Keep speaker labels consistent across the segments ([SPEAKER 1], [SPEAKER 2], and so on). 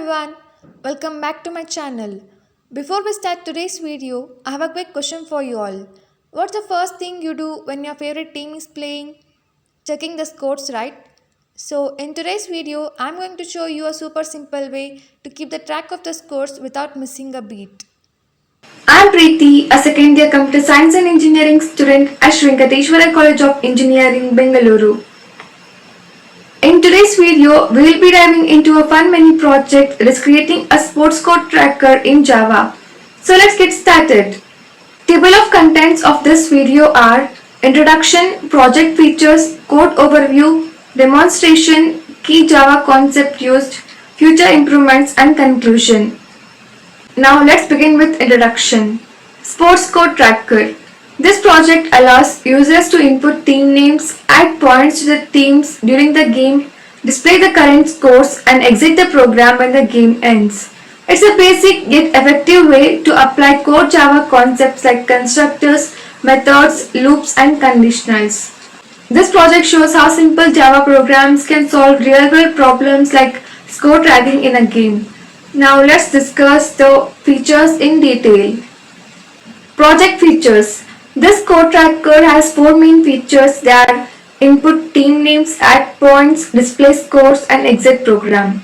[SPEAKER 1] everyone, welcome back to my channel. Before we start today's video, I have a quick question for you all. What's the first thing you do when your favorite team is playing? Checking the scores, right? So, in today's video, I'm going to show you a super simple way to keep the track of the scores without missing a beat.
[SPEAKER 2] I'm Preeti, a second year computer science and engineering student at Srinkateshwara College of Engineering, Bengaluru. In today's video, we will be diving into a fun mini project that is creating a sports code tracker in Java. So let's get started. Table of contents of this video are introduction, project features, code overview, demonstration, key Java concept used, future improvements and conclusion. Now let's begin with introduction. Sports Code Tracker. This project allows users to input team names, add points to the teams during the game, display the current scores and exit the program when the game ends. It's a basic yet effective way to apply core Java concepts like constructors, methods, loops and conditionals. This project shows how simple Java programs can solve real-world problems like score tracking in a game. Now let's discuss the features in detail. Project features. This code tracker has four main features that are input team names, add points, display scores and exit program.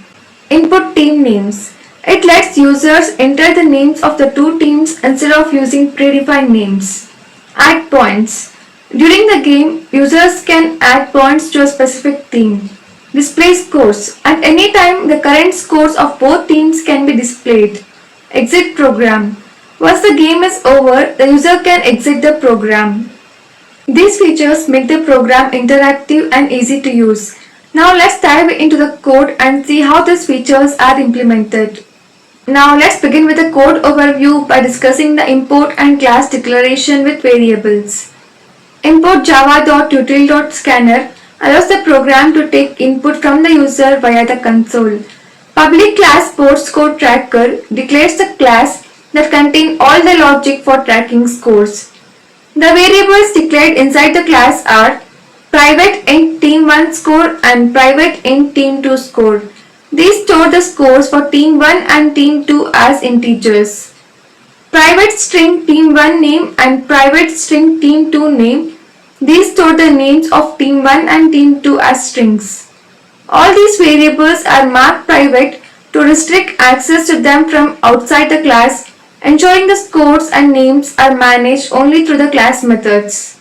[SPEAKER 2] Input team names. It lets users enter the names of the two teams instead of using predefined names. Add points. During the game, users can add points to a specific team. Display scores. At any time, the current scores of both teams can be displayed. Exit program. Once the game is over, the user can exit the program. These features make the program interactive and easy to use. Now let's dive into the code and see how these features are implemented. Now let's begin with the code overview by discussing the import and class declaration with variables. Import java.util.scanner allows the program to take input from the user via the console. Public class sports code tracker declares the class that contain all the logic for tracking scores. The variables declared inside the class are private int team1 score and private int team2 score. These store the scores for team1 and team2 as integers. Private string team1 name and private string team2 name. These store the names of team1 and team2 as strings. All these variables are marked private to restrict access to them from outside the class, ensuring the scores and names are managed only through the class methods.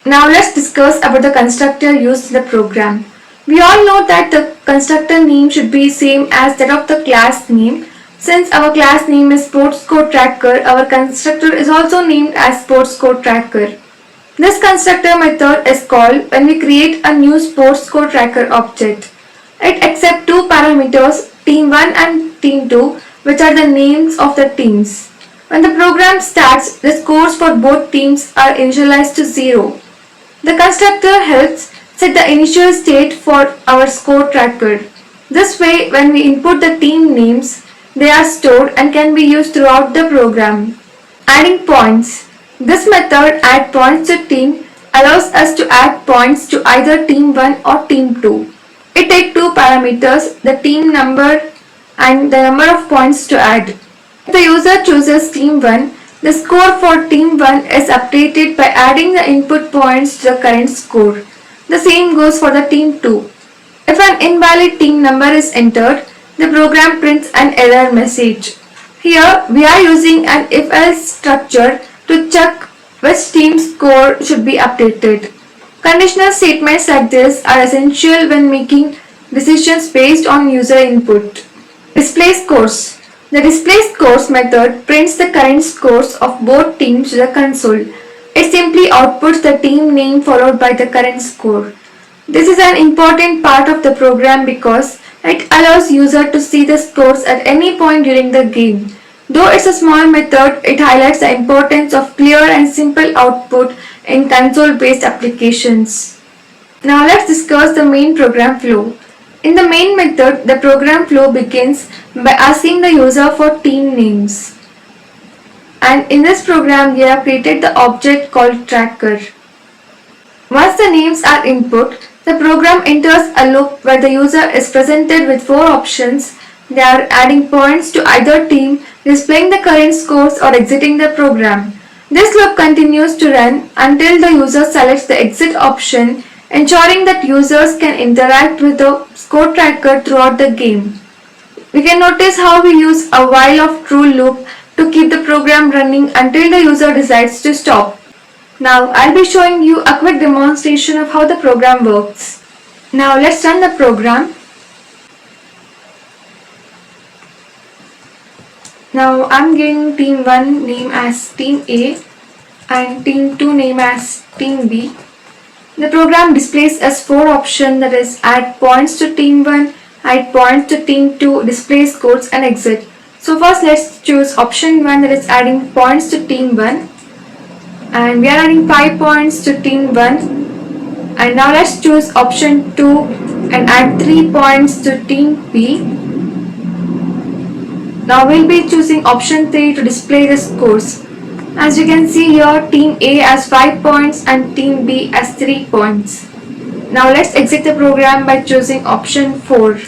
[SPEAKER 2] Now let's discuss about the constructor used in the program. We all know that the constructor name should be same as that of the class name. Since our class name is Sports Code Tracker, our constructor is also named as Sports Code Tracker. This constructor method is called when we create a new Sports Code Tracker object. It accepts two parameters, team1 and team2, which are the names of the teams. When the program starts, the scores for both teams are initialized to 0. The constructor helps set the initial state for our score tracker. This way, when we input the team names, they are stored and can be used throughout the program. Adding points. This method add points to team allows us to add points to either team 1 or team 2. It takes two parameters, the team number and the number of points to add. If the user chooses team 1, the score for team 1 is updated by adding the input points to the current score. The same goes for the team 2. If an invalid team number is entered, the program prints an error message. Here we are using an if-else structure to check which team's score should be updated. Conditional statements like this are essential when making decisions based on user input. Display scores. The display scores method prints the current scores of both teams to the console. It simply outputs the team name followed by the current score. This is an important part of the program because it allows user to see the scores at any point during the game. Though it's a small method, it highlights the importance of clear and simple output in console-based applications. Now let's discuss the main program flow. In the main method, the program flow begins by asking the user for team names. And in this program, we have created the object called tracker. Once the names are input, the program enters a loop where the user is presented with four options They are adding points to either team, displaying the current scores or exiting the program. This loop continues to run until the user selects the exit option, ensuring that users can interact with the score tracker throughout the game. We can notice how we use a while of true loop to keep the program running until the user decides to stop. Now I'll be showing you a quick demonstration of how the program works. Now let's run the program. Now I'm giving team 1 name as team A and team 2 name as team B. The program displays as 4 options, that is add points to team 1, add points to team 2, display scores and exit. So first let's choose option 1, that is adding points to team 1, and we are adding 5 points to team 1. And now let's choose option 2 and add 3 points to team B. Now we'll be choosing option 3 to display the scores. As you can see here, team A has 5 points and team B has 3 points. Now let's exit the program by choosing option 4.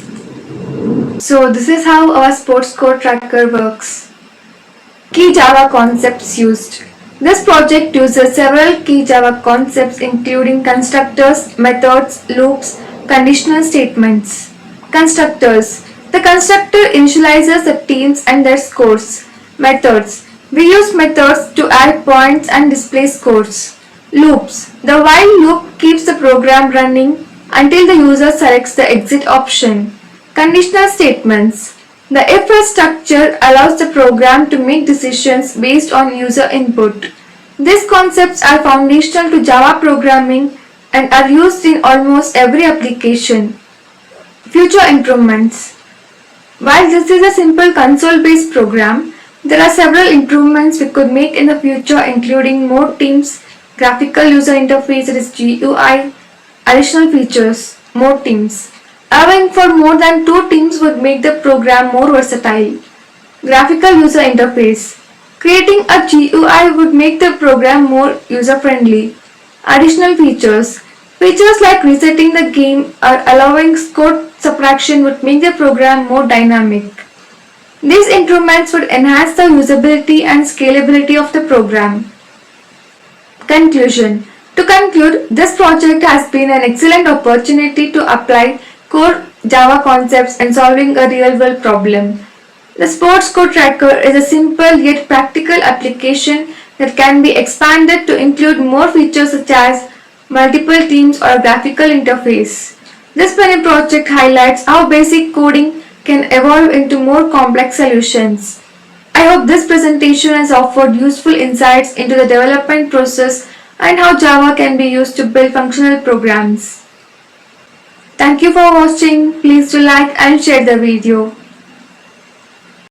[SPEAKER 2] So this is how our sports score tracker works. Key Java concepts used. This project uses several key Java concepts including constructors, methods, loops, conditional statements. Constructors. The constructor initializes the teams and their scores. Methods. We use methods to add points and display scores. Loops. The while loop keeps the program running until the user selects the exit option. Conditional statements. The if-else structure allows the program to make decisions based on user input. These concepts are foundational to Java programming and are used in almost every application. Future improvements. While this is a simple console-based program, there are several improvements we could make in the future, including more teams, graphical user interface, that is GUI, additional features, more teams. Allowing for more than 2 teams would make the program more versatile. Graphical user interface. Creating a GUI would make the program more user-friendly. Additional features. Features like resetting the game or allowing score subtraction would make the program more dynamic. These improvements would enhance the usability and scalability of the program. Conclusion. To conclude, this project has been an excellent opportunity to apply core Java concepts and solving a real-world problem. The Sports Score Tracker is a simple yet practical application that can be expanded to include more features such as multiple teams or a graphical interface. This mini project highlights how basic coding can evolve into more complex solutions. I hope this presentation has offered useful insights into the development process and how Java can be used to build functional programs. Thank you for watching. Please do like and share the video.